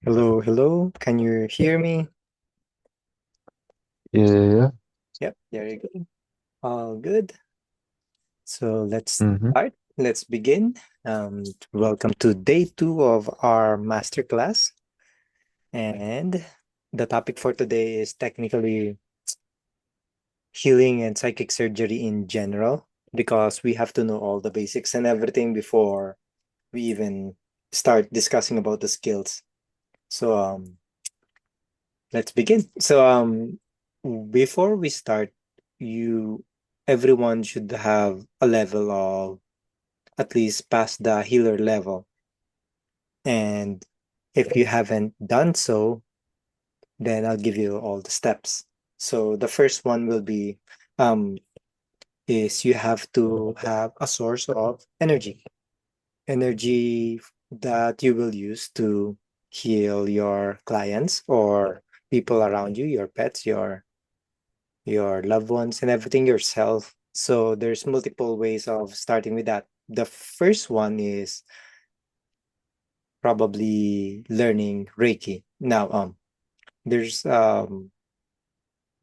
Hello, hello. Can you hear me? Yeah. Yep, there you go. All good. So let's Mm-hmm. start. Let's begin. Welcome to day two of our masterclass. And the topic for today is technically healing and psychic surgery in general, because we have to know all the basics and everything before we even start discussing about the skills. So let's begin. Before we start, you everyone should have a level of at least past the healer level. And if you haven't done so, then I'll give you all the steps. So the first one will be um is you have to have a source of energy. Energy that you will use to heal your clients or people around you, your pets, your loved ones and everything yourself. So there's multiple ways of starting with that. The first one is probably learning Reiki. Now, there's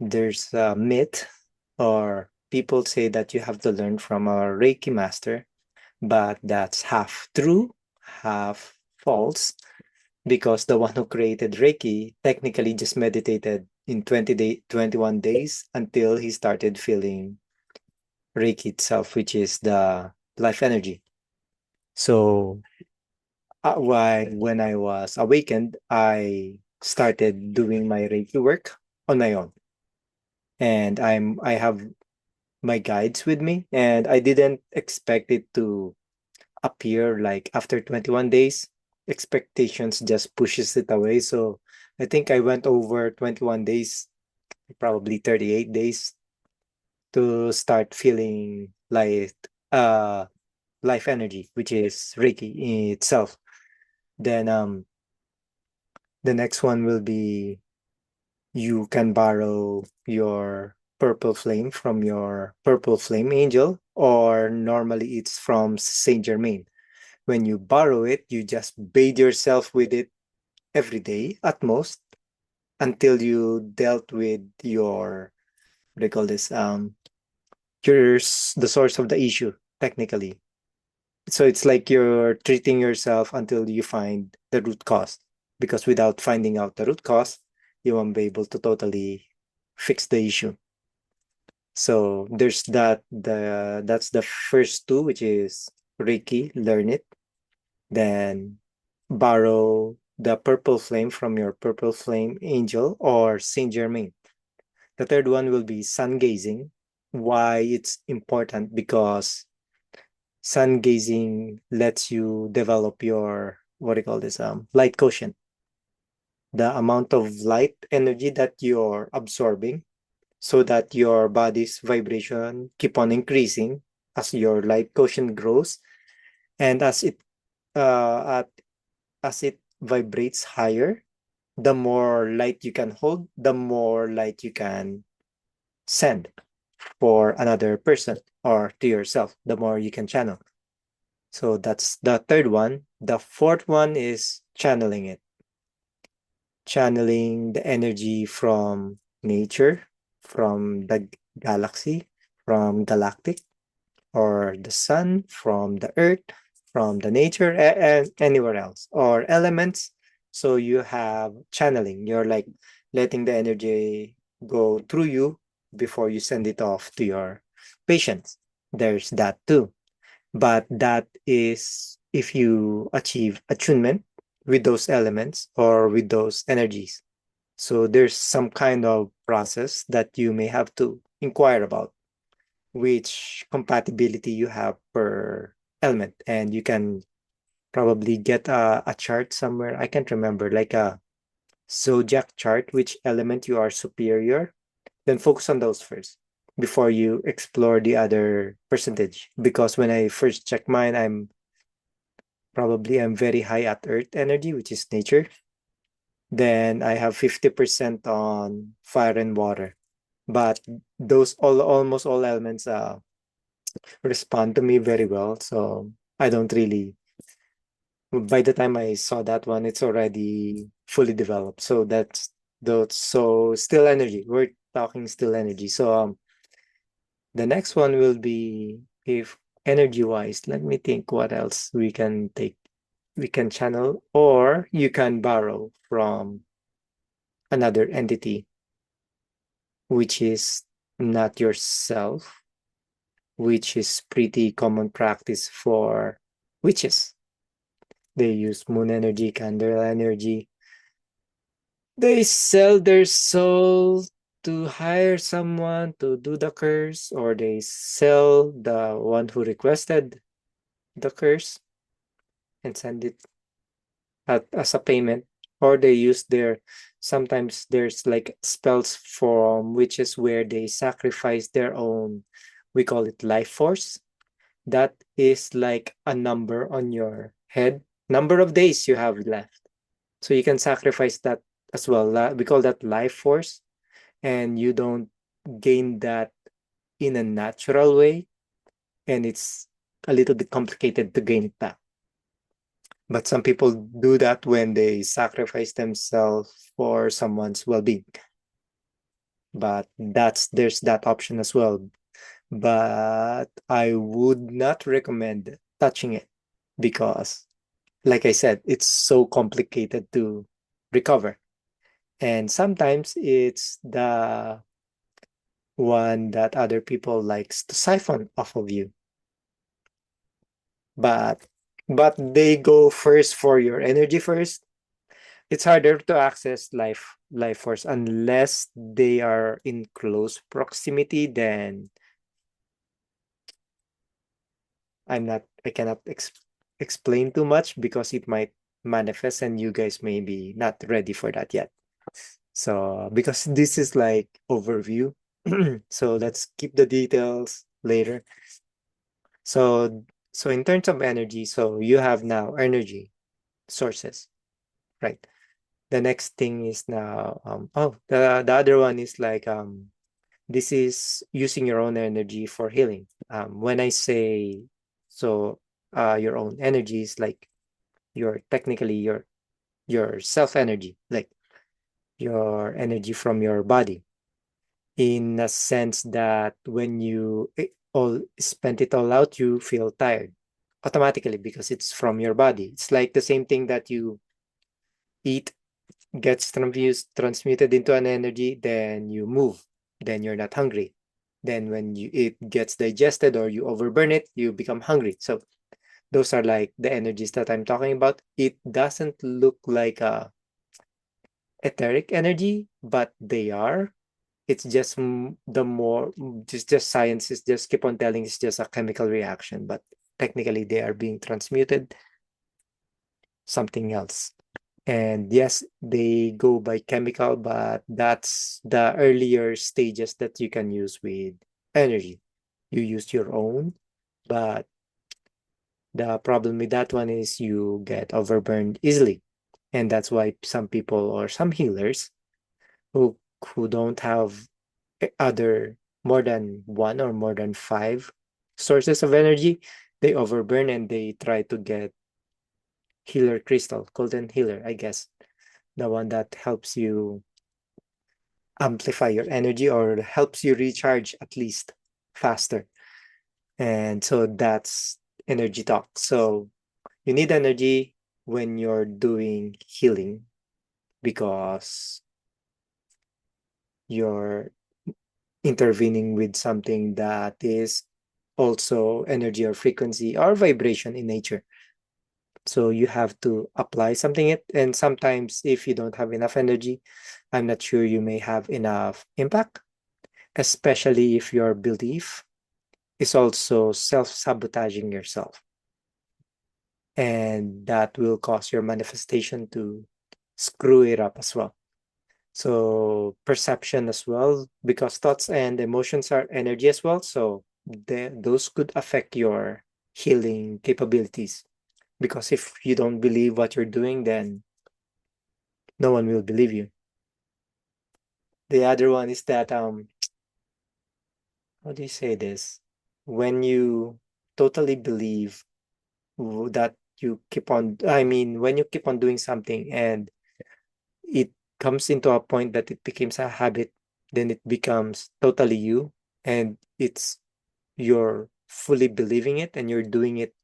there's a myth or people say that you have to learn from a Reiki master, but that's half true, half false, because the one who created Reiki technically just meditated in 21 days until he started feeling Reiki itself, which is the life energy. So, when I was awakened, I started doing my Reiki work on my own, and I have my guides with me, and I didn't expect it to appear like after 21 days. Expectations just pushes it away. So I think I went over 21 days, probably 38 days to start feeling like uh life energy, which is Reiki in itself. Then the next one will be you can borrow your purple flame from your purple flame angel, or normally it's from Saint Germain. When you borrow it, you just bathe yourself with it every day at most until you dealt with your what do you call this? The source of the issue technically. So it's like you're treating yourself until you find the root cause. Because without finding out the root cause, you won't be able to totally fix the issue. So there's that's the first two, which is Reiki, learn it, then borrow the purple flame from your purple flame angel or Saint Germain. The third one will be sun gazing. Why it's important? Because sun gazing lets you develop your what do you call this light quotient, the amount of light energy that you're absorbing, so that your body's vibration keep on increasing as your light quotient grows, and at as it vibrates higher, the more light you can hold, the more light you can send for another person or to yourself, the more you can channel. So that's the third one. The fourth one is channeling it, channeling the energy from nature, from the galaxy, from galactic, or the sun, from the earth, from the nature, and anywhere else, or elements. So you have channeling. You're like letting the energy go through you before you send it off to your patients. There's that too. But that is if you achieve attunement with those elements or with those energies. So there's some kind of process that you may have to inquire about which compatibility you have per element, and you can probably get a chart somewhere. I can't remember, like a zodiac chart, which element you are superior. Then focus on those first before you explore the other percentage, because when I first check mine, I'm very high at earth energy, which is nature. Then I have 50% on fire and water. But those all almost all elements respond to me very well. So I don't really By the time I saw that one, it's already fully developed. So that's those. So still energy. We're talking still energy. So the next one will be, if energy wise, let me think what else we can take. We can channel, or you can borrow from another entity, which is not yourself, which is pretty common practice for witches. They use moon energy, candle energy. They sell their soul to hire someone to do the curse, or they sell the one who requested the curse and send it as a payment. Or they use their, sometimes there's like spells from witches where they sacrifice their own, we call it life force. That is like a number on your head, number of days you have left. So you can sacrifice that as well. We call that life force, and you don't gain that in a natural way, and it's a little bit complicated to gain it back. But some people do that when they sacrifice themselves for someone's well-being. But there's that option as well. But I would not recommend touching it because, like I said, it's so complicated to recover. And sometimes it's the one that other people likes to siphon off of you. But they go first for your energy first. It's harder to access life force unless they are in close proximity. Then I cannot explain too much because it might manifest and you guys may be not ready for that yet. So because this is like overview, so let's keep the details later. So in terms of energy, so you have now energy sources, right? The next thing is now the other one is like this is using your own energy for healing. When I say so, your own energy is like your technically your self energy, like your energy from your body, in a sense that when you all spent it all out, you feel tired automatically because it's from your body. It's like the same thing that you eat gets transmuted into an energy, then you move, then you're not hungry. Then when it gets digested or you overburn it, you become hungry. So those are like the energies that I'm talking about. It doesn't look like a etheric energy, but they are. It's just the more just science is just keep on telling it's just a chemical reaction, but technically they are being transmuted something else. And yes, they go by chemical, but that's the earlier stages that you can use with energy. You use your own, but the problem with that one is you get overburned easily. And that's why some people or some healers who don't have other more than one or more than five sources of energy, they overburn and they try to get healer crystal, golden healer, I guess, the one that helps you amplify your energy or helps you recharge at least faster. And so that's energy talk. So you need energy when you're doing healing because you're intervening with something that is also energy or frequency or vibration in nature. So you have to apply something it, and sometimes if you don't have enough energy, I'm not sure you may have enough impact, especially if your belief is also self-sabotaging yourself. And that will cause your manifestation to screw it up as well. So perception as well, because thoughts and emotions are energy as well. So those could affect your healing capabilities. Because if you don't believe what you're doing, then no one will believe you. The other one is that how do you say this? When you totally believe that you keep on, I mean, when you keep on doing something and it comes into a point that it becomes a habit, then it becomes totally you, and you're fully believing it and you're doing it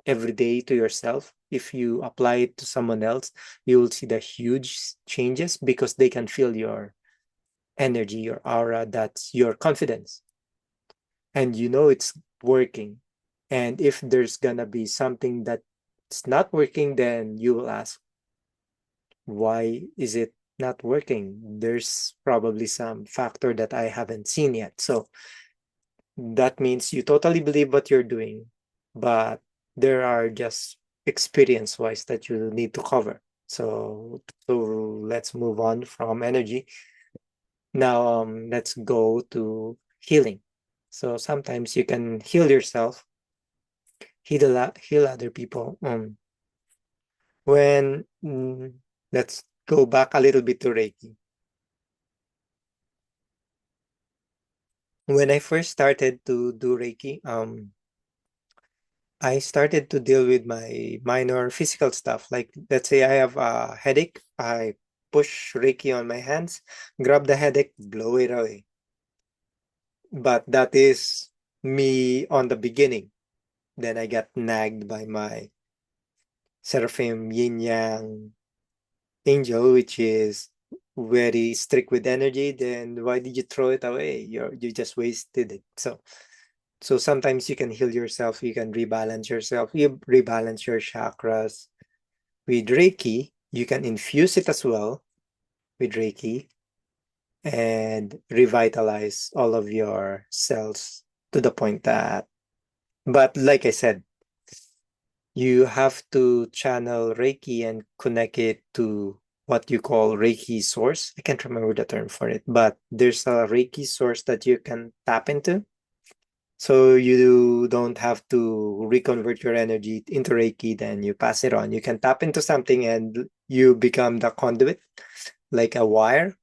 every day to yourself. If you apply it to someone else, you will see the huge changes because they can feel your energy, your aura, that's your confidence. And you know it's working. And if there's gonna be something that's not working, then you will ask, why is it not working? There's probably some factor that I haven't seen yet. So that means you totally believe what you're doing, but there are just experience wise that you need to cover. So let's move on from energy. Now let's go to healing. So sometimes you can heal yourself, heal other people. When let's go back a little bit to Reiki. When I first started to do Reiki, I started to deal with my minor physical stuff. Like, let's say I have a headache, I push Reiki on my hands, grab the headache, blow it away. But that is me on the beginning. Then I got nagged by my Seraphim Yin Yang angel, which is very strict with energy. Then why did you throw it away? You just wasted it. So sometimes you can heal yourself, you can rebalance yourself, you rebalance your chakras. With Reiki, you can infuse it as well with Reiki and revitalize all of your cells to the point that, but like I said, you have to channel Reiki and connect it to what you call Reiki source. I can't remember the term for it, but there's a Reiki source that you can tap into. So you don't have to reconvert your energy into Reiki, then you pass it on. You can tap into something and you become the conduit, like a wire.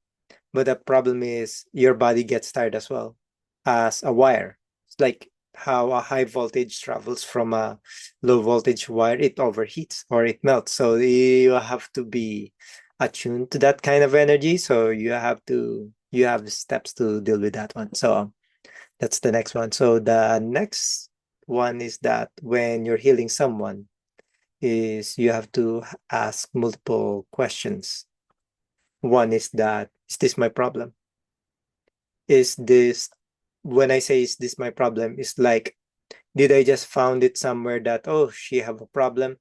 But the problem is your body gets tired as well as a wire. It's like how a high voltage travels from a low voltage wire, it overheats or it melts. So you have to be attuned to that kind of energy. So you have steps to deal with that one. So that's the next one. So the next one is that when you're healing someone, is you have to ask multiple questions. One is that, is this my problem? Is this, when I say is this my problem, it's like, did I just found it somewhere that, oh, she have a problem?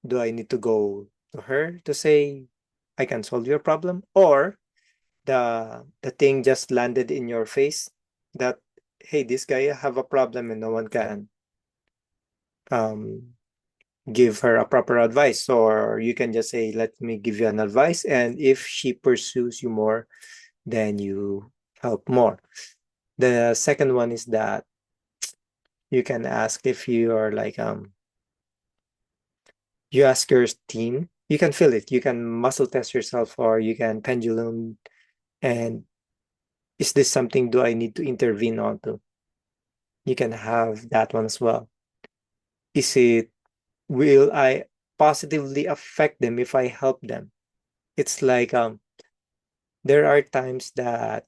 Do I need to go to her to say I can solve your problem? Or the thing just landed in your face that, hey, this guy have a problem and no one can um give her a proper advice, or you can just say, let me give you an advice, and if she pursues you more, then you help more. The second one is that you can ask if you are like you ask your team, you can feel it, you can muscle test yourself, or you can pendulum, and is this something do I need to intervene onto? You can have that one as well. Is it, will I positively affect them if I help them? It's like there are times that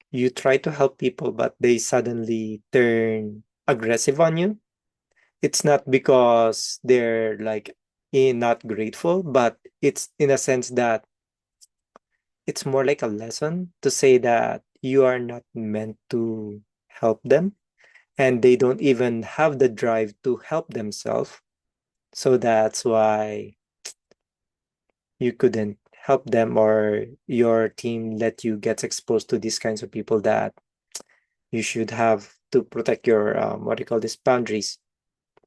you try to help people but they suddenly turn aggressive on you. It's not because they're like not grateful, but it's in a sense that it's more like a lesson to say that you are not meant to help them, and they don't even have the drive to help themselves. So that's why you couldn't help them, or your team let you get exposed to these kinds of people, that you should have to protect your what do you call this, boundaries.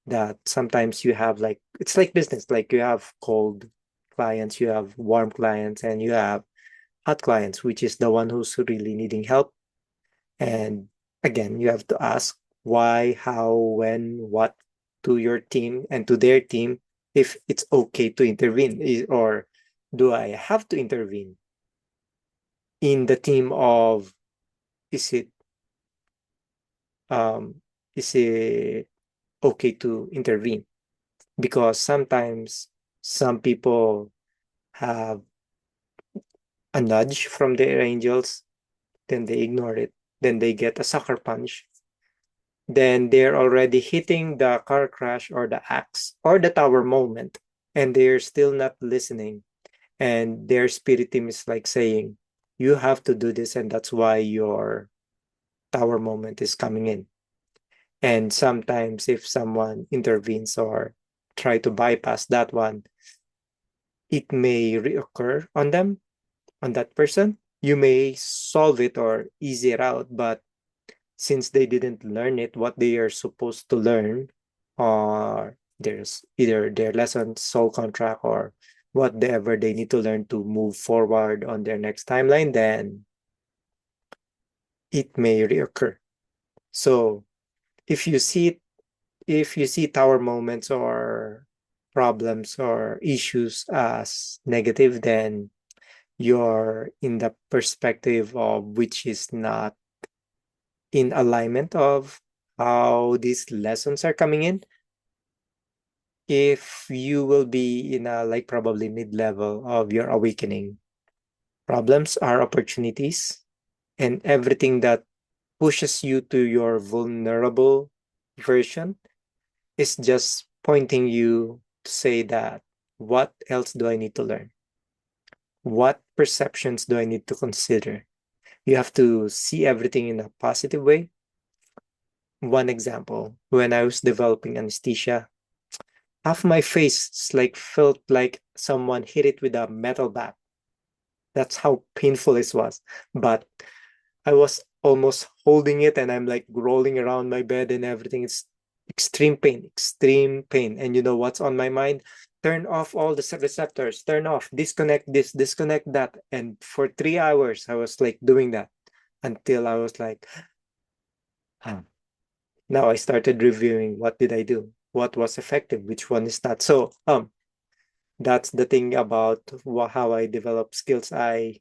That sometimes you have, like, it's like business, like you have cold clients, you have warm clients, and you have hot clients, which is the one who's really needing help. And again, you have to ask why, how, when, what, to your team and to their team, if it's okay to intervene, or do I have to intervene in the team of, is it um is it okay to intervene? because sometimes some people have a nudge from their angels, then they ignore it, then they get a sucker punch, then they're already hitting the car crash or the axe or the tower moment, and they're still not listening. And their spirit team is like saying, you have to do this, and that's why your tower moment is coming in. And sometimes if someone intervenes or try to bypass that one, it may reoccur on them, on that person. You may solve it or ease it out, but since they didn't learn it, what they are supposed to learn, or there's either their lesson, soul contract, or whatever they need to learn to move forward on their next timeline, then it may reoccur. So if you see if you see tower moments or problems or issues as negative, then you're in the perspective of which is not in alignment of how these lessons are coming in. If you will be in a like probably mid-level of your awakening, problems are opportunities, and everything that pushes you to your vulnerable version is just pointing you to say that what else do I need to learn? What perceptions do I need to consider? You have to see everything in a positive way. One example, when I was developing anesthesia, half my face like felt like someone hit it with a metal bat. That's how painful it was. But I was almost holding it and I'm like rolling around my bed and everything. It's extreme pain, extreme pain. And you know what's on my mind? Turn off all the receptors, turn off, disconnect this, disconnect that. And for 3 hours, I was like doing that until I was like, huh. Now I started reviewing what did I do? What was effective? Which one is not? So, that's the thing about how I develop skills. I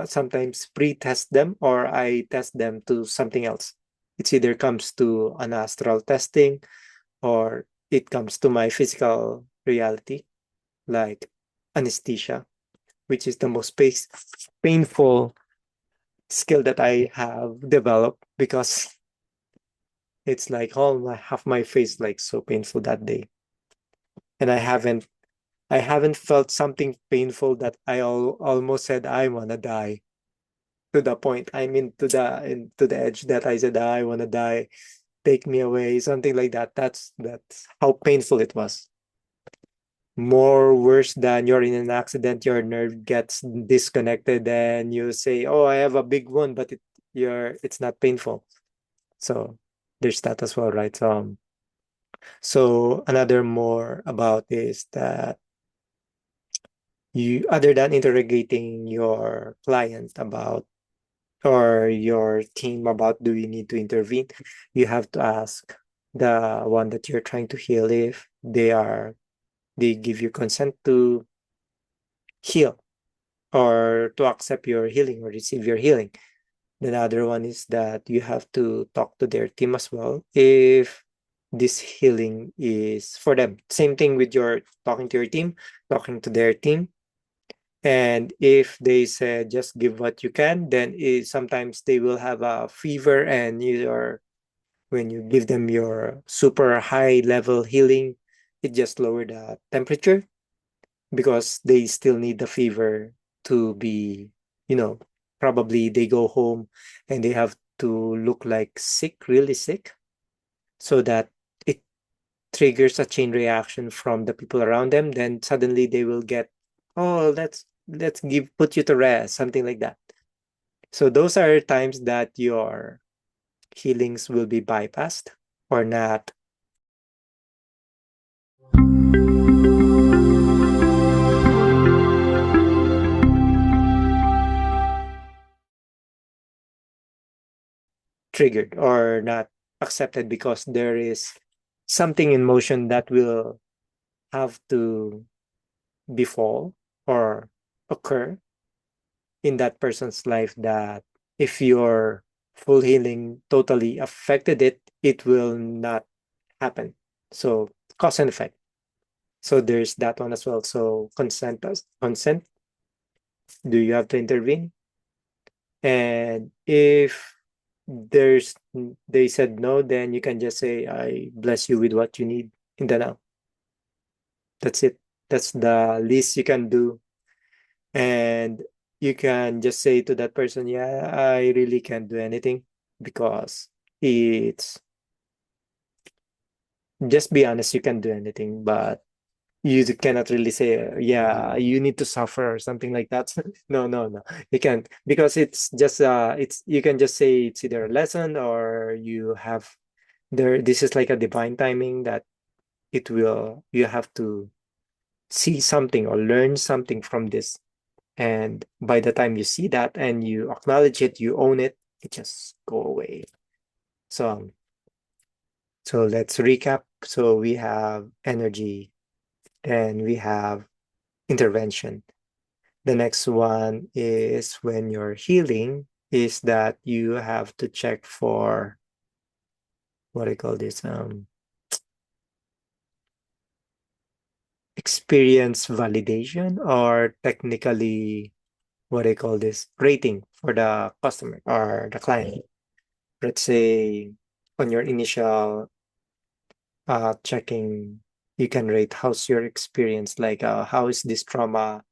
sometimes pre-test them or I test them to something else. It either comes to an astral testing or it comes to my physical reality, like anesthesia, which is the most painful skill that I have developed because it's like all my half my face like so painful that day. And I haven't felt something painful that I almost said I wanna die. To the point I'm into the edge that I said I wanna die, take me away, something like that. That's how painful it was. More worse than you're in an accident, your nerve gets disconnected and you say, "Oh, I have a big wound," but it's not painful. So there's that as well, right? So another more about is that you, other than interrogating your client about or your team about do you need to intervene, you have to ask the one that you're trying to heal if they give you consent to heal or to accept your healing or receive your healing. The other one is that you have to talk to their team as well if this healing is for them. Same thing with your talking to your team, talking to their team. And if they said just give what you can, then sometimes they will have a fever and when you give them your super high level healing, it just lower the temperature because they still need the fever to be, you know, probably they go home and they have to look like sick, really sick, so that it triggers a chain reaction from the people around them. Then suddenly they will get, oh, let's give put you to rest, something like that. So those are times that your healings will be bypassed or not triggered or not accepted because there is something in motion that will have to befall or occur in that person's life that if your full healing totally affected it, it will not happen. So cause and effect. So there's that one as well. So consent, do you have to intervene? And if they said no, then you can just say, I bless you with what you need in the now. That's it. That's the least you can do. And you can just say to that person, yeah, I really can't do anything because it's just be honest, you can do anything, but you cannot really say, yeah, you need to suffer or something like that. No, no, no, you can't, because it's just it's, you can just say it's either a lesson or you have there, this is like a divine timing that it will, you have to see something or learn something from this. And by the time you see that and you acknowledge it, you own it, it just go away. So so let's recap. So we have energy and we have intervention. The next one is when you're healing, is that you have to check for what I call this experience validation, or technically what I call this rating for the customer or the client. Let's say on your initial checking, you can rate how's your experience, like how is this trauma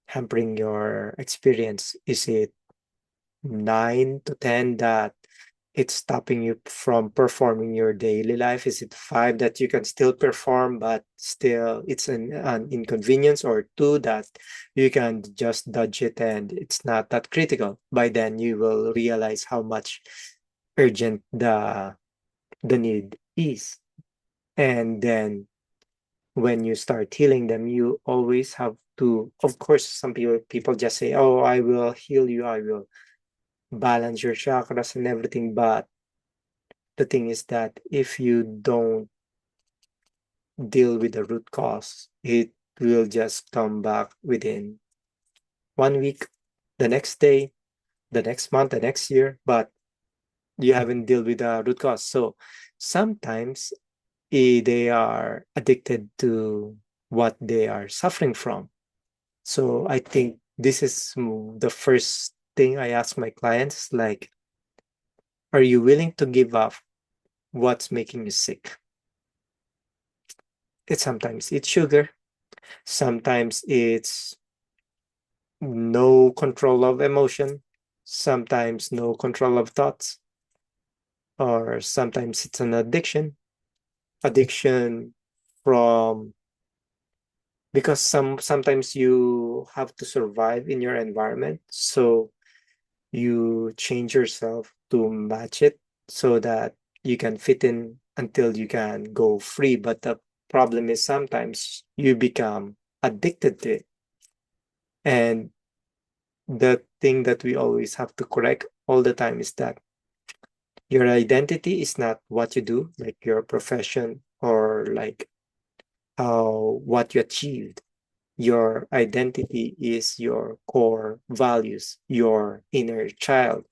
hampering your experience? Is it 9 to 10 that it's stopping you from performing your daily life? Is it 5 that you can still perform, but still it's an inconvenience, or 2 that you can just dodge it and it's not that critical? By then, you will realize how much urgent the need is. And then when you start healing them, you always have to, of course, some people just say, oh, I will heal you, I will balance your chakras and everything. But the thing is that if you don't deal with the root cause, it will just come back within 1 week, the next day, the next month, the next year, but you haven't dealt with the root cause. So sometimes they are addicted to what they are suffering from. So I think this is the first thing I ask my clients, like, are you willing to give up what's making you sick? It's sometimes it's sugar, sometimes it's no control of emotion, sometimes no control of thoughts, or sometimes it's an addiction from, because sometimes you have to survive in your environment, so you change yourself to match it so that you can fit in until you can go free. But the problem is sometimes you become addicted to it. And the thing that we always have to correct all the time is that your identity is not what you do, like your profession or like how what you achieved. Your identity is your core values, your inner child,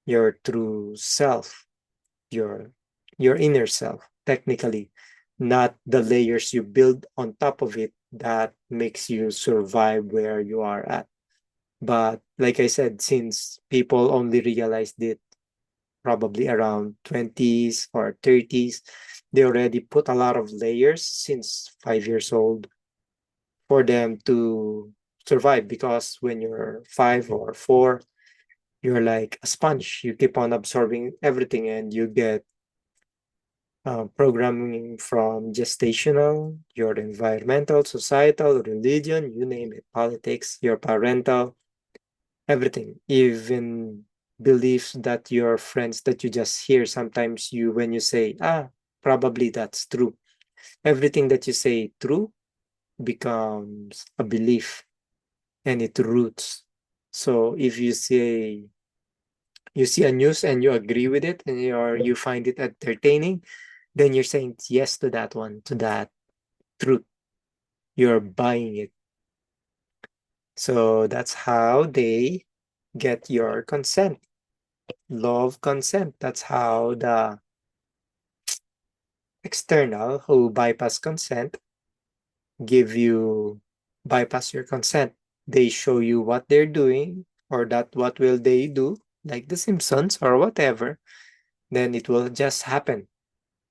your true self, your your inner self, technically, not the layers you build on top of it that makes you survive where you are at. But like I said, since people only realized it probably around 20s or 30s, they already put a lot of layers since 5 years old for them to survive. Because when you're 5 or 4, you're like a sponge. You keep on absorbing everything and you get programming from gestational, your environmental, societal, religion, you name it, politics, your parental, everything, even beliefs that your friends that you just hear sometimes, you when you say, probably that's true. Everything that you say true becomes a belief and it roots. So if you say you see a news and you agree with it and you find it entertaining, then you're saying yes to that one, to that truth. You're buying it. So that's how they get your consent. Love consent. That's how the external who bypass consent give you bypass your consent. They show you what they're doing or that what will they do, like the Simpsons or whatever, then it will just happen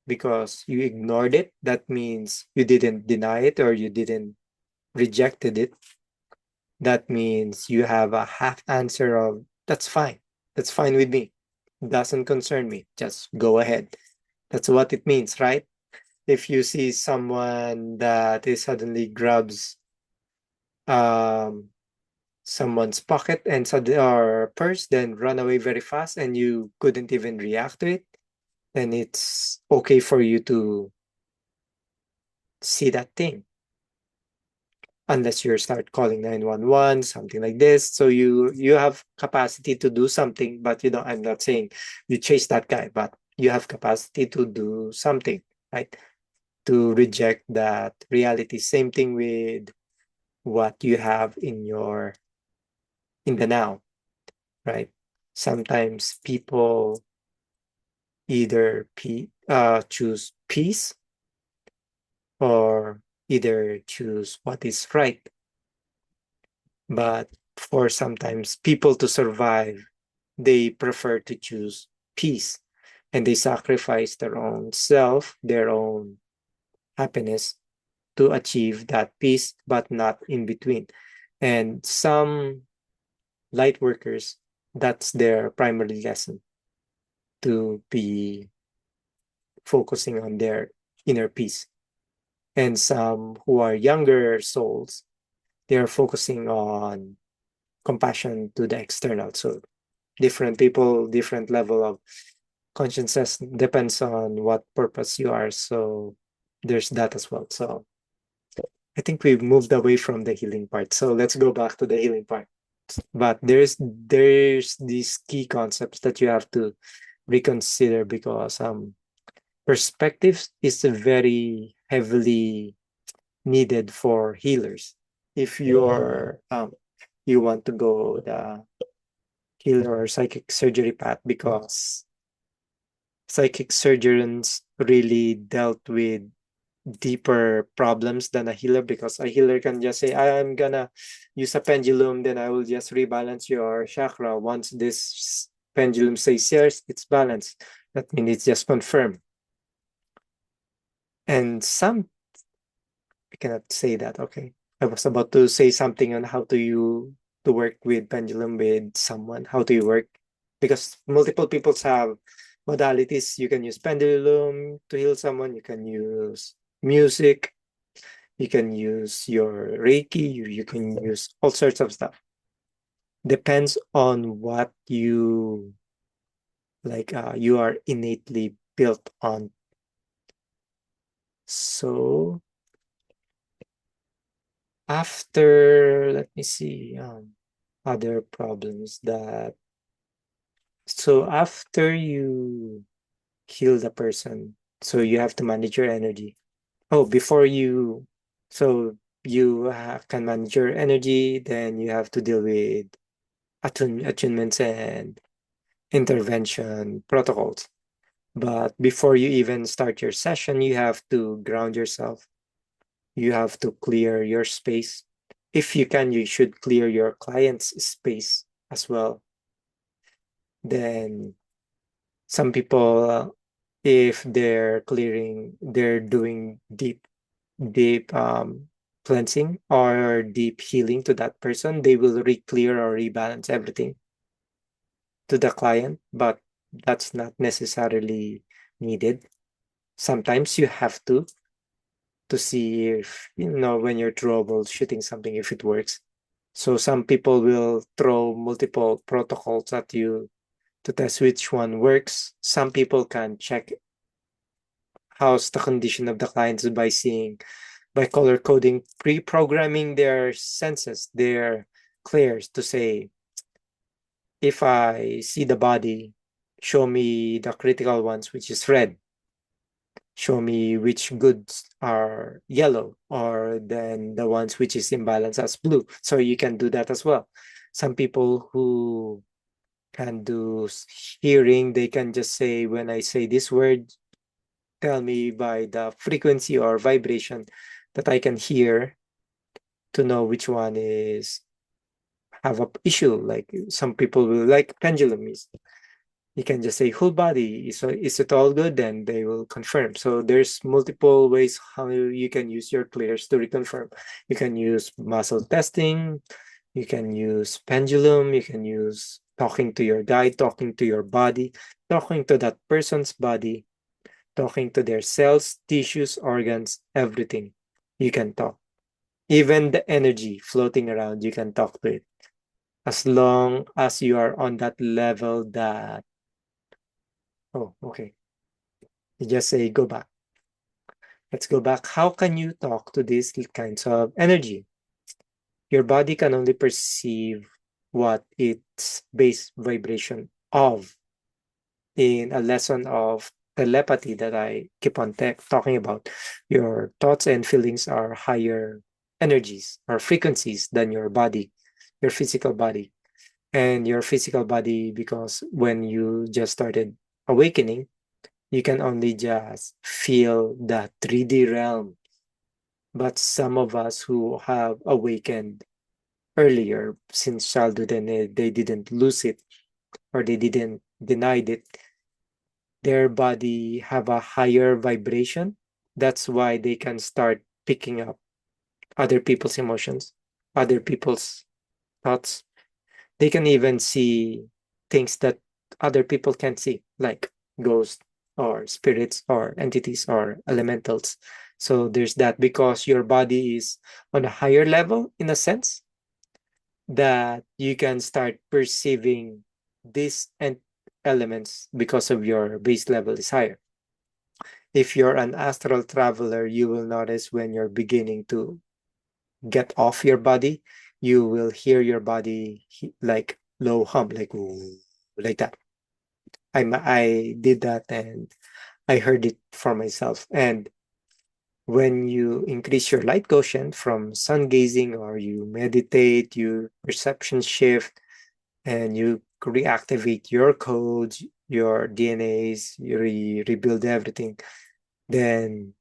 because you ignored it. That means you didn't deny it or you didn't rejected it. That means you have a half answer of that's fine. That's fine with me. Doesn't concern me. Just go ahead. That's what it means, right? If you see someone that is suddenly grabs um someone's pocket and or purse, then run away very fast and you couldn't even react to it, then it's okay for you to see that thing unless you start calling 911, something like this. So you have capacity to do something, but you don't, I'm not saying you chase that guy, but you have capacity to do something, right? To reject that reality. Same thing with what you have in the now, right? Sometimes people either choose peace or either choose what is right. But for sometimes people to survive, they prefer to choose peace and they sacrifice their own self, their own happiness to achieve that peace, but not in between. And some light workers, that's their primary lesson to be focusing on their inner peace. And some who are younger souls, they're focusing on compassion to the external. So different people, different level of consciousness depends on what purpose you are. So there's that as well. So I think we've moved away from the healing part. So let's go back to the healing part. But there's these key concepts that you have to reconsider because perspectives is very heavily needed for healers. If you want to go the healer or psychic surgery path, because psychic surgeons really dealt with deeper problems than a healer, because a healer can just say, I'm gonna use a pendulum, then I will just rebalance your chakra. Once this pendulum says yes, it's balanced. That means it's just confirmed. And some, I cannot say that. Okay. I was about to say something on how do you to work with pendulum with someone. How do you work? Because multiple people have modalities. You can use pendulum to heal someone. You can use music. You can use your Reiki. You can use all sorts of stuff. Depends on what you like. You are innately built on. So after, let me see, other problems that, so after you heal the person, so you have to manage your energy. Oh, before you, so you can manage your energy, then you have to deal with attunements and intervention protocols. But before you even start your session, you have to ground yourself. You have to clear your space. If you can, you should clear your client's space as well. Then some people, if they're doing deep cleansing or deep healing to that person, they will re-clear or rebalance everything to the client, but that's not necessarily needed. Sometimes you have to see if, when you're troubleshooting something, if it works. So some people will throw multiple protocols at you to test which one works. Some people can check how's the condition of the clients by seeing, by color coding, pre-programming their senses, their clairs to say, if I see the body, show me the critical ones, which is red. Show me which goods are yellow, or then the ones which is imbalanced as blue. So you can do that as well. Some people who can do hearing, they can just say, when I say this word, tell me by the frequency or vibration that I can hear to know which one is have a issue. Like some people will like pendulum is you can just say whole body. Is it all good? Then they will confirm. So there's multiple ways how you can use your clears to reconfirm. You can use muscle testing. You can use pendulum. You can use talking to your guide, talking to your body, talking to that person's body, talking to their cells, tissues, organs, everything. You can talk. Even the energy floating around, you can talk to it. As long as you are on that level that, oh, okay. You just say, go back. Let's go back. How can you talk to these kinds of energy? Your body can only perceive what its base vibration of in a lesson of telepathy that I keep on talking about. Your thoughts and feelings are higher energies or frequencies than your body, your physical body. And your physical body, because when you just started awakening, you can only just feel the 3D realm. But some of us who have awakened earlier since childhood and they didn't lose it or they didn't denied it, their body have a higher vibration. That's why they can start picking up other people's emotions, other people's thoughts. They can even see things that other people can't see, like ghosts or spirits or entities or elementals. So there's that because your body is on a higher level in a sense that you can start perceiving these elements because of your base level is higher. If you're an astral traveler, you will notice when you're beginning to get off your body, you will hear your body like low hum, like that. I did that and I heard it for myself. And when you increase your light quotient from sun gazing or you meditate, your perception shift, and you reactivate your codes, your DNAs, you rebuild everything, then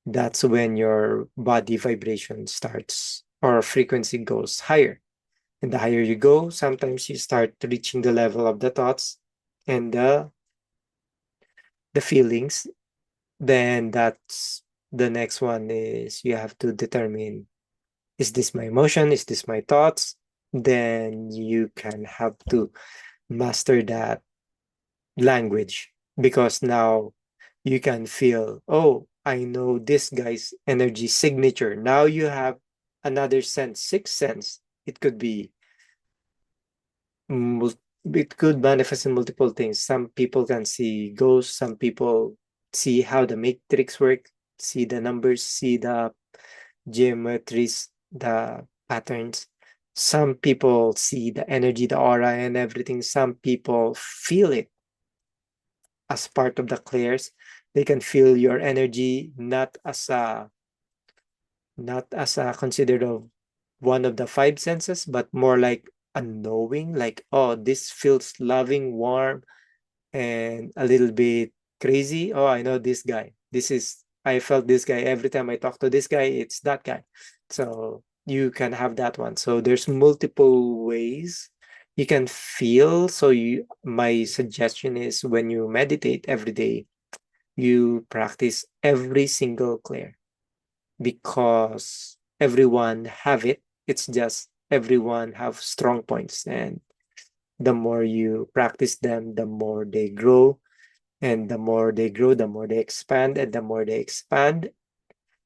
that's when your body vibration starts or frequency goes higher. And the higher you go, sometimes you start reaching the level of the thoughts and the feelings. Then that's the next one is you have to determine, is this my emotion? Is this my thoughts? Then you can have to master that language because now you can feel, oh, I know this guy's energy signature. Now you have another sense, sixth sense. It could be, it could manifest in multiple things. Some people can see ghosts, some people see how the matrix work, see the numbers, see the geometries, the patterns. Some people see the energy, the aura, and everything. Some people feel it as part of the clears. They can feel your energy not as a considered of one of the five senses, but more like a knowing, like, oh, this feels loving, warm, and a little bit crazy. Oh, I know this guy. I felt this guy every time I talk to this guy, it's that guy. So you can have that one. So there's multiple ways you can feel. So my suggestion is when you meditate every day, you practice every single clear because everyone have it. It's just everyone have strong points, and the more you practice them, the more they grow, and the more they grow, the more they expand, and the more they expand,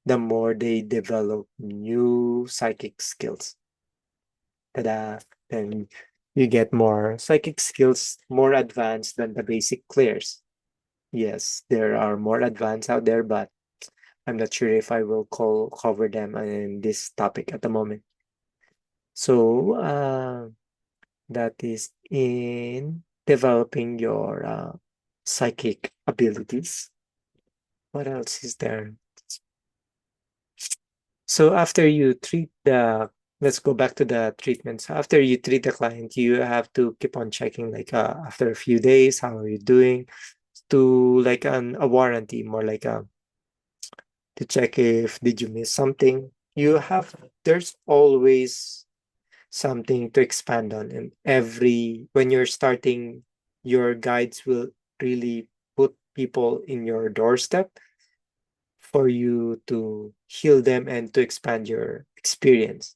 the more they develop new psychic skills. Ta-da! Then you get more psychic skills, more advanced than the basic clears. Yes, there are more advanced out there, but I'm not sure if I will cover them in this topic at the moment. So that is in developing your psychic abilities. What else is there? So after you treat let's go back to the treatment. So after you treat the client, you have to keep on checking, like after a few days, how are you doing? To like a warranty, more like to check if did you miss something. There's always something to expand on, and when you're starting, your guides will really put people in your doorstep for you to heal them and to expand your experience.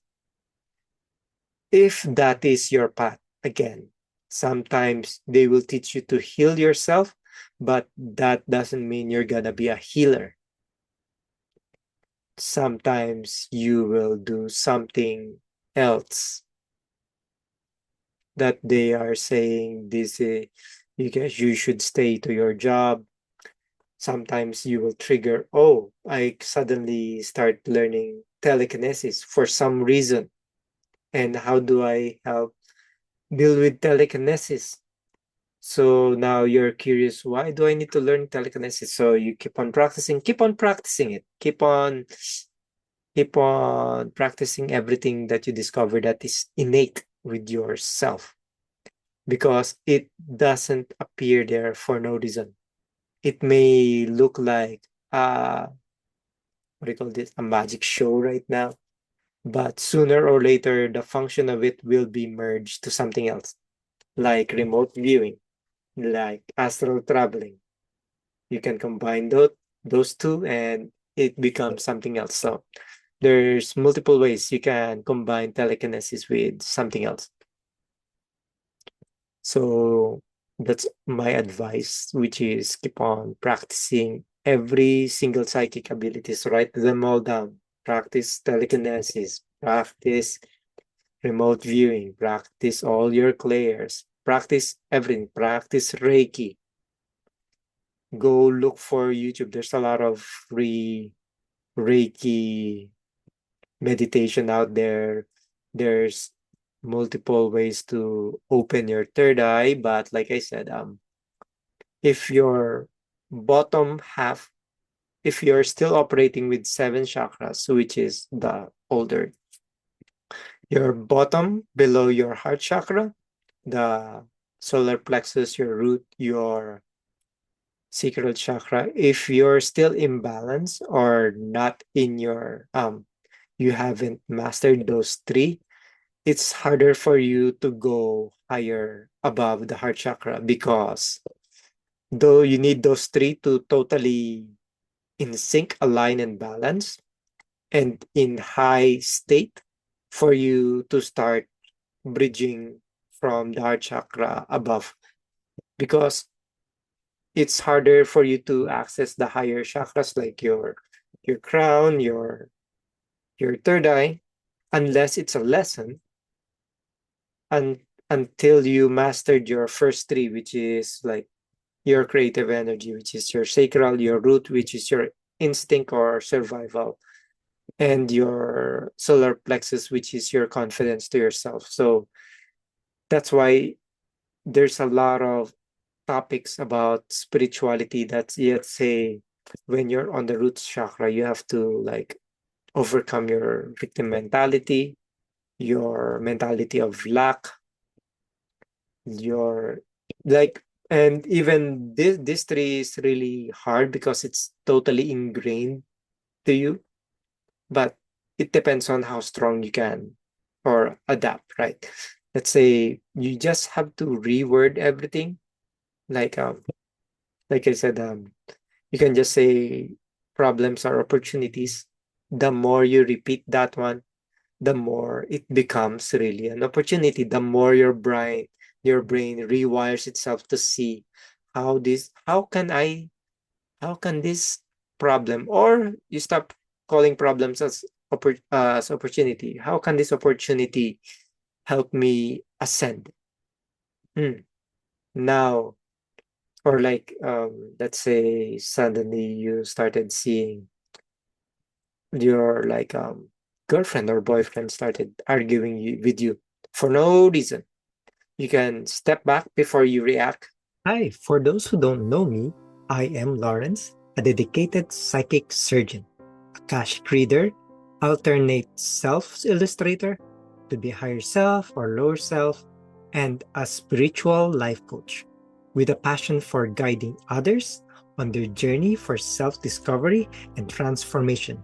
If that is your path, again, sometimes they will teach you to heal yourself, but that doesn't mean you're gonna be a healer. Sometimes you will do something else that they are saying this you should stay to your job. Sometimes you will trigger, oh, I suddenly start learning telekinesis for some reason. And how do I help deal with telekinesis? So now you're curious, why do I need to learn telekinesis? So you keep on practicing it, keep on practicing everything that you discover that is innate with yourself, because it doesn't appear there for no reason. It may look like what do you call this, a magic show right now, but sooner or later the function of it will be merged to something else, like remote viewing, like astral traveling. You can combine those two and it becomes something else. So there's multiple ways you can combine telekinesis with something else. So that's my advice, which is keep on practicing every single psychic abilities. Write them all down. Practice telekinesis. Practice remote viewing. Practice all your clairs. Practice everything. Practice Reiki. Go look for YouTube. There's a lot of free Reiki meditation out there. There's multiple ways to open your third eye, but like I said, if your bottom half, if you're still operating with 7 chakras, which is the older, your bottom below your heart chakra, the solar plexus, your root, your sacral chakra, if you're still imbalanced or not in your you haven't mastered those three, it's harder for you to go higher above the heart chakra, because though you need those three to totally in sync, align, and balance, and in high state for you to start bridging from the heart chakra above, because it's harder for you to access the higher chakras like your crown, your third eye, unless it's a lesson, and until you mastered your first three, which is like your creative energy, which is your sacral, your root, which is your instinct or survival, and your solar plexus, which is your confidence to yourself. So that's why there's a lot of topics about spirituality that, let's say, when you're on the root chakra, you have to like overcome your victim mentality, your mentality of lack, your like, and even this three is really hard because it's totally ingrained to you, but it depends on how strong you can or adapt, right? Let's say you just have to reword everything, like like I said, you can just say problems are opportunities. The more you repeat that one, the more it becomes really an opportunity. The more your brain rewires itself to see how can this problem, or you stop calling problems as opportunity. How can this opportunity help me ascend? Hmm. Now, or like let's say suddenly you started seeing your like girlfriend or boyfriend started arguing with you for no reason. You can step back before you react. Hi, for those who don't know me, I am Lawrence, a dedicated psychic surgeon, a cash reader, alternate self illustrator, to be higher self or lower self, and a spiritual life coach with a passion for guiding others on their journey for self-discovery and transformation.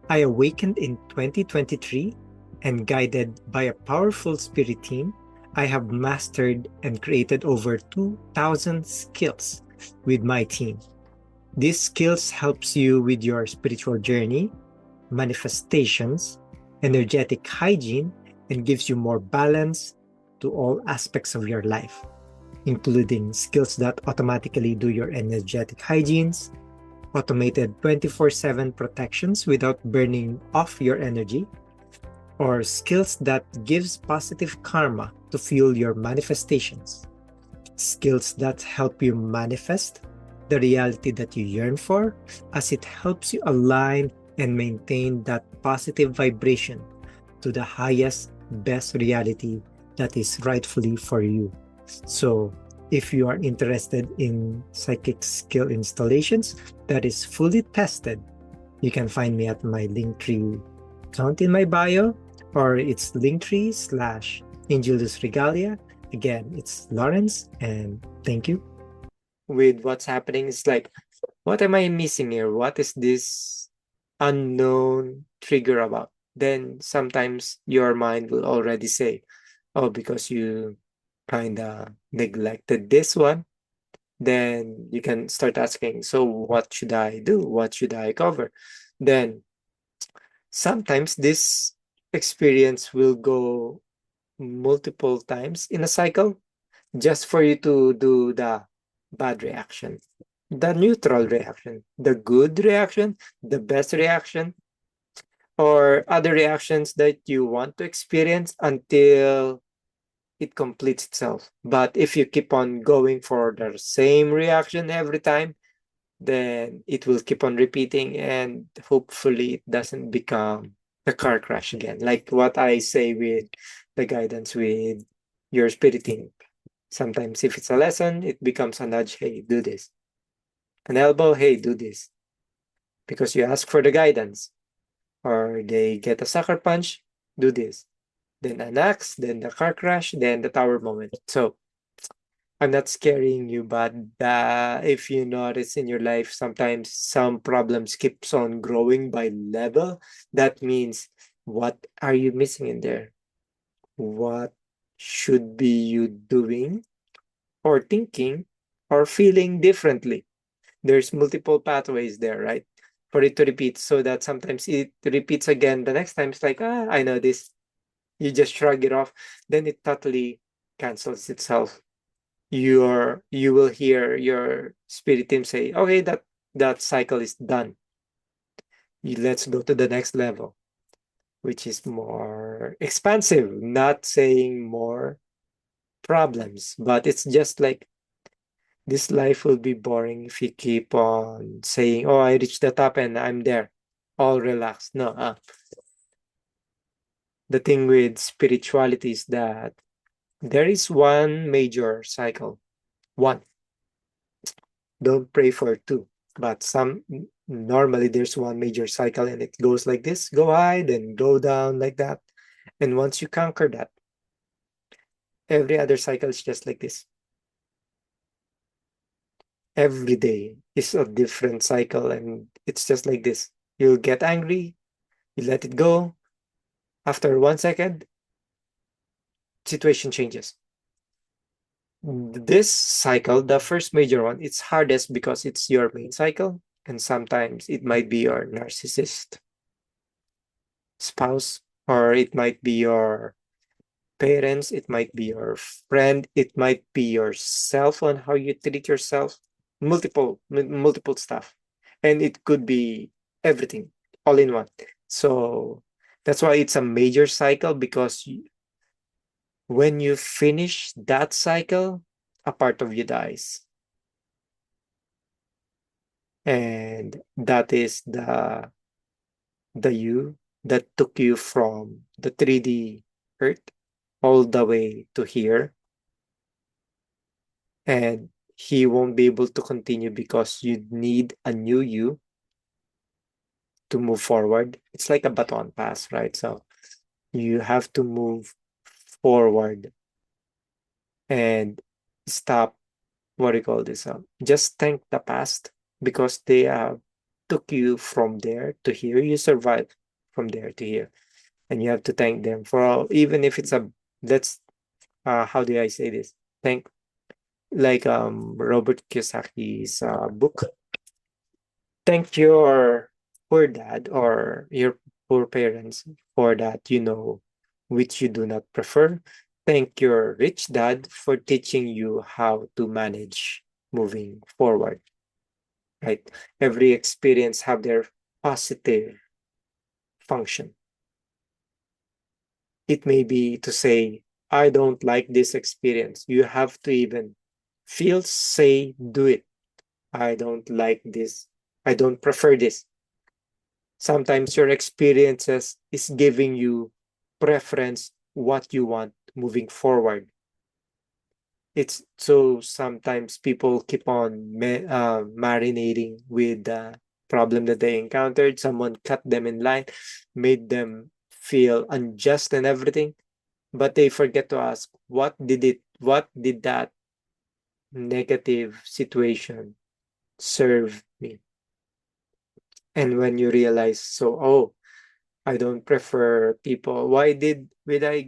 I awakened in 2023, and guided by a powerful spirit team, I have mastered and created over 2,000 skills with my team. These skills helps you with your spiritual journey, manifestations, energetic hygiene, and gives you more balance to all aspects of your life, including skills that automatically do your energetic hygienes, automated 24/7 protections without burning off your energy, or skills that gives positive karma to fuel your manifestations, skills that help you manifest the reality that you yearn for, as it helps you align and maintain that positive vibration to the highest, best reality that is rightfully for you. So, if you are interested in psychic skill installations that is fully tested, you can find me at my Linktree account in my bio, or it's Linktree/Angelus Regalia. Again, it's Lawrence, and thank you. With what's happening, it's like, what am I missing here? What is this unknown trigger about? Then sometimes your mind will already say, oh, because you kind of neglected this one. Then you can start asking, so what should I do? What should I cover? Then sometimes this experience will go multiple times in a cycle just for you to do the bad reaction, the neutral reaction, the good reaction, the best reaction, or other reactions that you want to experience until it completes itself. But if you keep on going for the same reaction every time, then it will keep on repeating, and hopefully it doesn't become a car crash again. Like what I say with the guidance with your spirit team. Sometimes if it's a lesson, it becomes a nudge, hey, do this. An elbow, hey, do this. Because you ask for the guidance. Or they get a sucker punch, do this. Then an axe, then the car crash, then the tower moment. So I'm not scaring you, but if you notice in your life, sometimes some problems keeps on growing by level. That means, what are you missing in there? What should be you doing or thinking or feeling differently? There's multiple pathways there, right? For it to repeat, so that sometimes it repeats again. The next time it's like, I know this. You just shrug it off. Then it totally cancels itself. You will hear your spirit team say, okay, that cycle is done. Let's go to the next level, which is more expansive, not saying more problems, but it's just like, this life will be boring if you keep on saying, oh, I reached the top and I'm there, all relaxed. No, the thing with spirituality is that there is one major cycle. One. Don't pray for two. But normally there's one major cycle and it goes like this, go high, then go down like that. And once you conquer that, every other cycle is just like this. Every day is a different cycle, and it's just like this. You'll get angry, you let it go. After 1 second, situation changes. This cycle, the first major one, it's hardest because it's your main cycle, and sometimes it might be your narcissist spouse, or it might be your parents, it might be your friend, it might be yourself on how you treat yourself, multiple stuff, and it could be everything all in one. So that's why it's a major cycle, because when you finish that cycle, a part of you dies, and that is the you that took you from the 3D earth all the way to here, and he won't be able to continue because you need a new you to move forward. It's like a baton pass, right? So you have to move forward and stop, what do you call this? Just thank the past because they took you from there to here. You survived from there to here, and you have to thank them for all, even if it's a that's how do I say this? Thank like Robert Kiyosaki's book. Thank your poor dad or your poor parents for that, which you do not prefer. Thank your rich dad for teaching you how to manage moving forward, right? Every experience have their positive function. It may be to say, I don't like this experience. You have to even feel, say, do it. I don't like this. I don't prefer this. Sometimes your experiences is giving you preference what you want moving forward. It's so sometimes people keep on marinating with the problem that they encountered. Someone cut them in line, made them feel unjust and everything, but they forget to ask what did that negative situation serve me? And when you realize, so, oh, I don't prefer people. Why did I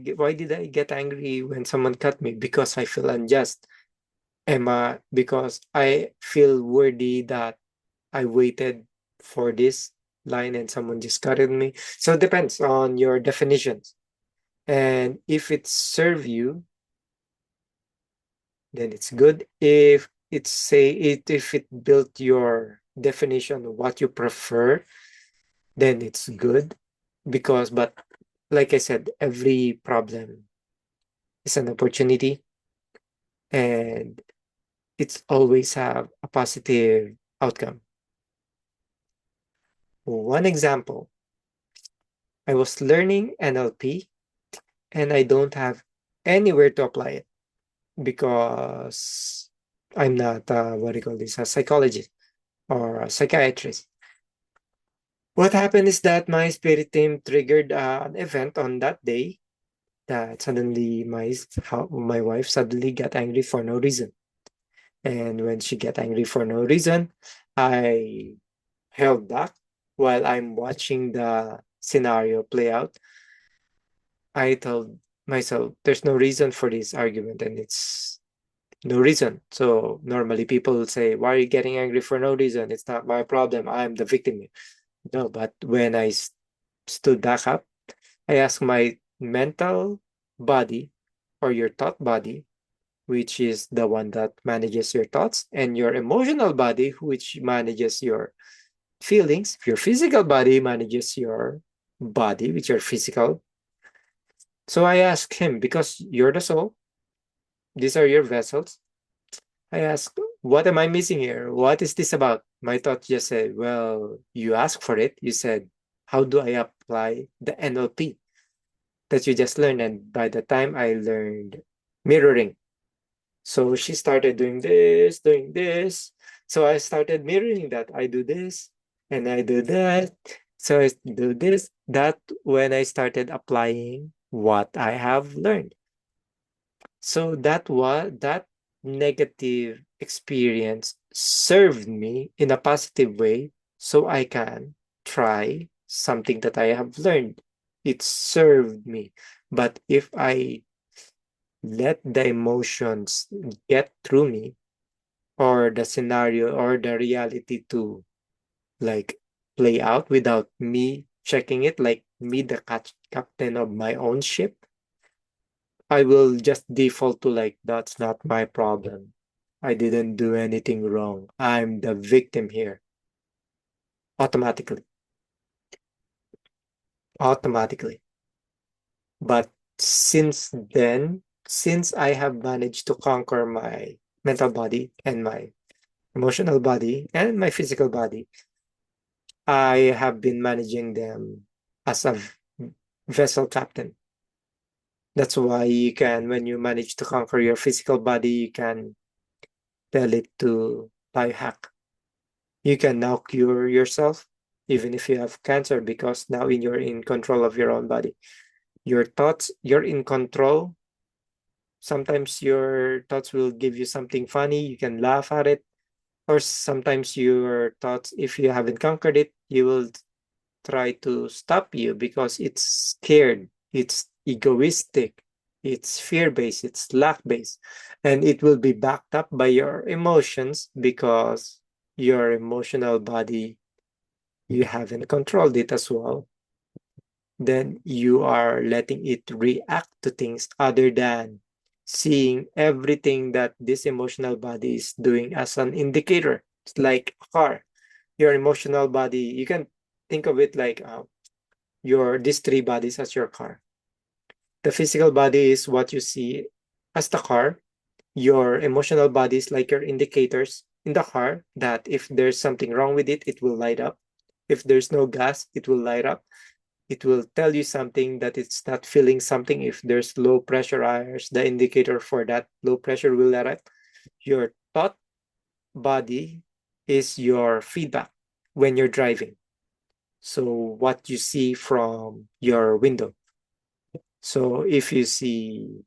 get angry when someone cut me? Because I feel unjust. Emma, because I feel worthy that I waited for this line and someone just cut at me. So it depends on your definitions. And if it serve you, then it's good. If it built your definition of what you prefer, then it's good. But like I said, every problem is an opportunity, and it's always have a positive outcome. One example, I was learning NLP and I don't have anywhere to apply it because I'm not what do you call this, a psychologist or a psychiatrist. What happened is that my spirit team triggered an event on that day that suddenly my wife suddenly got angry for no reason. And when she got angry for no reason, I held back while I'm watching the scenario play out. I told myself, there's no reason for this argument, and it's no reason. So normally people will say, why are you getting angry for no reason? It's not my problem. I'm the victim. No, but when I stood back up, I asked my mental body or your thought body, which is the one that manages your thoughts, and your emotional body, which manages your feelings. Your physical body manages your body, which are physical. So I asked him, because you're the soul, these are your vessels. I asked, what am I missing here? What is this about? My thought just said, well, you asked for it. You said, how do I apply the NLP that you just learned? And by the time I learned mirroring, so she started doing this, doing this. So I started mirroring that. I do this and I do that. So I do this, that when I started applying what I have learned. So that negative experience served me in a positive way so I can try something that I have learned. It served me. But if I let the emotions get through me, or the scenario or the reality to like play out without me checking it, like me the captain of my own ship, I will just default to like, that's not my problem. I didn't do anything wrong. I'm the victim here. Automatically. Automatically. But since then, since I have managed to conquer my mental body and my emotional body and my physical body, I have been managing them as a vessel captain. That's why you can, when you manage to conquer your physical body, you can tell it to biohack. You can now cure yourself, even if you have cancer, because now you're in control of your own body. Your thoughts, you're in control. Sometimes your thoughts will give you something funny. You can laugh at it. Or sometimes your thoughts, if you haven't conquered it, you will try to stop you because it's scared, it's egoistic, it's fear-based, it's lack-based, and it will be backed up by your emotions because your emotional body, you haven't controlled it as well. Then you are letting it react to things other than seeing everything that this emotional body is doing as an indicator. It's like a car. Your emotional body, you can think of it like your these three bodies as your car. The physical body is what you see as the car. Your emotional body is like your indicators in the car that if there's something wrong with it, it will light up. If there's no gas, it will light up. It will tell you something that it's not feeling something. If there's low pressure areas, the indicator for that low pressure will light up. Your thought body is your feedback when you're driving. So what you see from your window. So if you see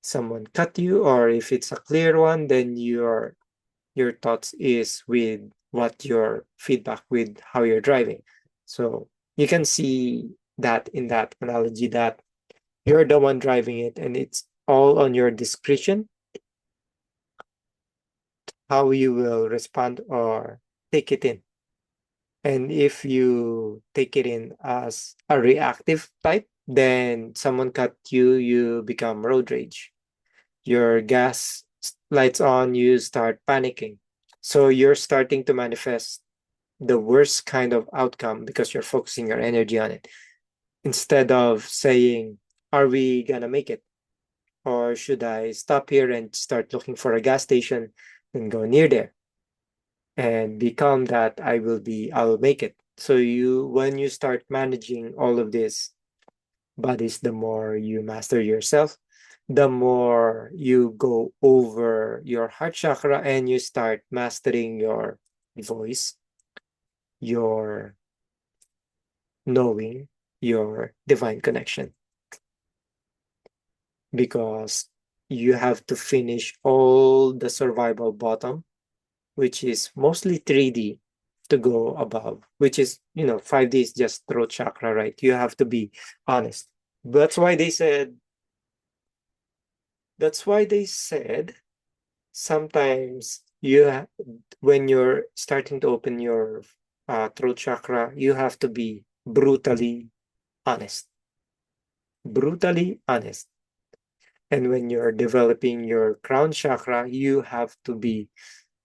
someone cut you or if it's a clear one, then your thoughts is with what your feedback with how you're driving. So you can see that in that analogy that you're the one driving it and it's all on your discretion how you will respond or take it in. And if you take it in as a reactive type, then someone cut you, you become road rage. Your gas lights on, you start panicking. So you're starting to manifest the worst kind of outcome because you're focusing your energy on it. Instead of saying, are we gonna make it? Or should I stop here and start looking for a gas station and go near there and be calm that I'll make it. So when you start managing all of these bodies, the more you master yourself, the more you go over your heart chakra and you start mastering your voice, your knowing, your divine connection. Because you have to finish all the survival bottom, which is mostly 3D to go above, which is, 5D is just throat chakra, right? You have to be honest. That's why they said, that's why they said sometimes when you're starting to open your throat chakra, you have to be brutally honest. Brutally honest. And when you're developing your crown chakra, you have to be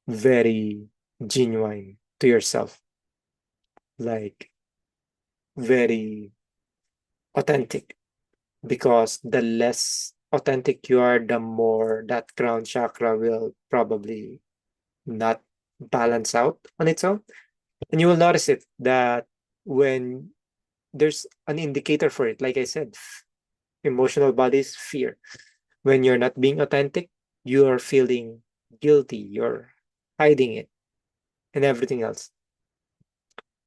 very genuine to yourself, like very authentic. Because the less authentic you are, the more that crown chakra will probably not balance out on its own. And you will notice it that when there's an indicator for it, like I said, emotional body is fear. When you're not being authentic, you're feeling guilty, you're hiding it, and everything else.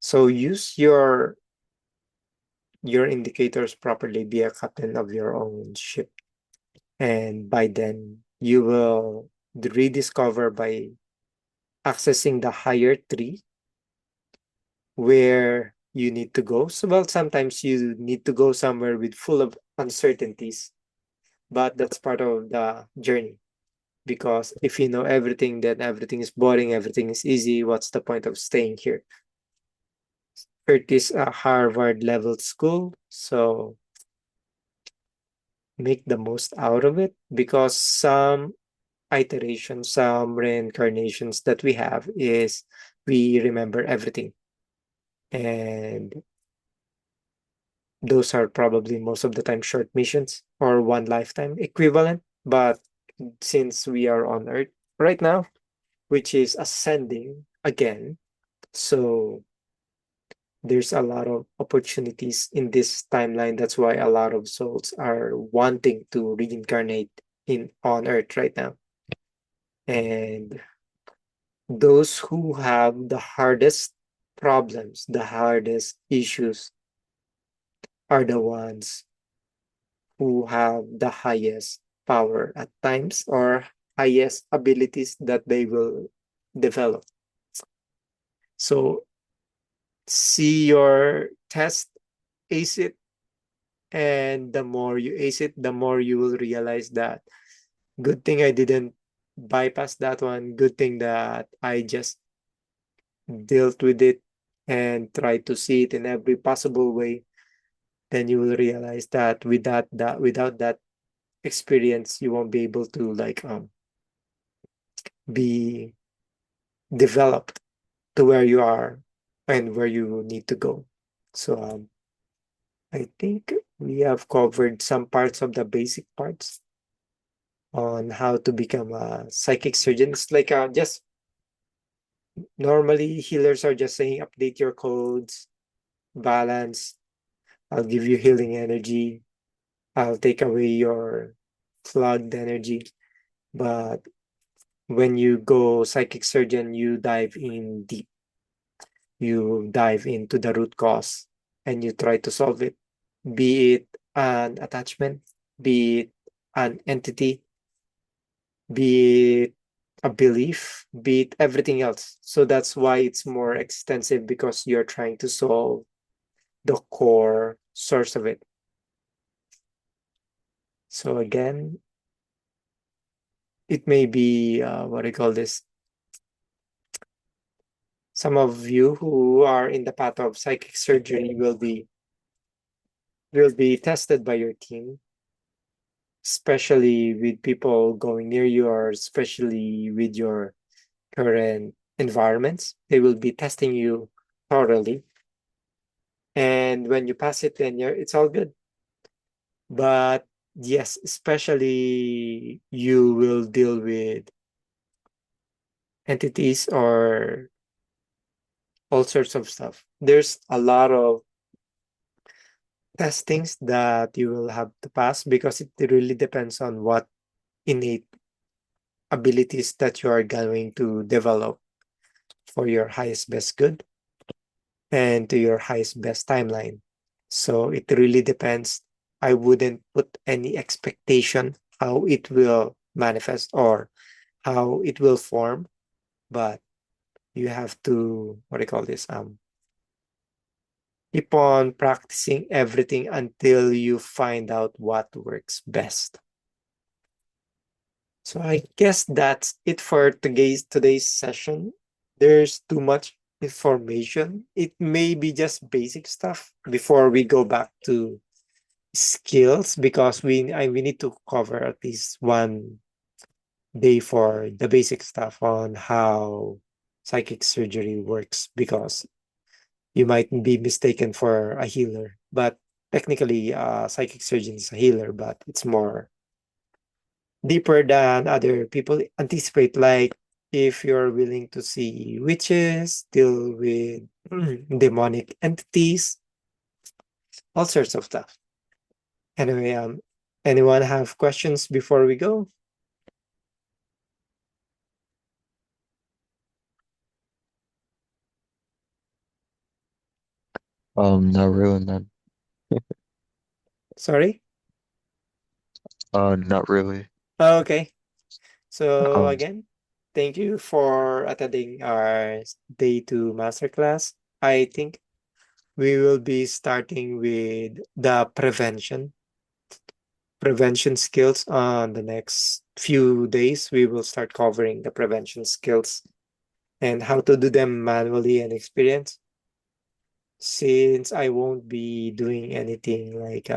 So use your indicators properly, be a captain of your own ship. And by then, you will rediscover by accessing the higher tree where you need to go. So, well, sometimes you need to go somewhere with full of uncertainties, but that's part of the journey. Because if you know everything, then everything is boring, everything is easy. What's the point of staying here? Earth is a Harvard level school, so make the most out of it because some iterations, some reincarnations that we have is we remember everything. And those are probably most of the time short missions or one lifetime equivalent. But since we are on Earth right now, which is ascending again, so there's a lot of opportunities in this timeline. That's why a lot of souls are wanting to reincarnate in on Earth right now. And those who have the hardest problems, the hardest issues, are the ones who have the highest power at times or highest abilities that they will develop. So see your test, ace it, and the more you ace it, the more you will realize that good thing I didn't bypass that one. Good thing that I just dealt with it and tried to see it in every possible way. Then you will realize that without that experience, you won't be able to like be developed to where you are and where you need to go. So I think we have covered some parts of the basic parts on how to become a psychic surgeon. It's like just normally healers are just saying update your codes, balance. I'll give you healing energy. I'll take away your plugged energy. But when you go psychic surgeon, you dive in deep. You dive into the root cause and you try to solve it, be it an attachment, be it an entity, be it a belief, be it everything else. So that's why it's more extensive because you're trying to solve the core source of it. So again, it may be what I call this. Some of you who are in the path of psychic surgery will be tested by your team, especially with people going near you or especially with your current environments. They will be testing you thoroughly. And when you pass it, then it's all good. But yes, especially you will deal with entities or all sorts of stuff. There's a lot of testings that you will have to pass because it really depends on what innate abilities that you are going to develop for your highest best good and to your highest best timeline. So it really depends. I wouldn't put any expectation how it will manifest or how it will form, but you have to what do you call this? Keep on practicing everything until you find out what works best. So I guess that's it for today's session. There's too much information. It may be just basic stuff before we go back to skills because we need to cover at least one day for the basic stuff on how psychic surgery works because you might be mistaken for a healer, but technically psychic surgeon is a healer, but it's more deeper than other people anticipate. Like if you're willing to see witches, deal with demonic entities, all sorts of stuff. Anyway, anyone have questions before we go? Not really, man. Sorry? Not really. Oh, okay. So Um, again, thank you for attending our day two masterclass. I think we will be starting with the prevention skills on the next few days. We will start covering the prevention skills and how to do them manually and experience. Since I won't be doing anything like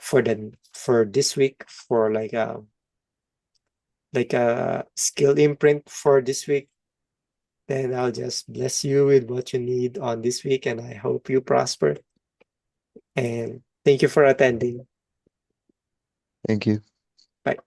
for this week for like a skill imprint for this week, then I'll just bless you with what you need on this week, and I hope you prosper. And thank you for attending. thank you. Bye.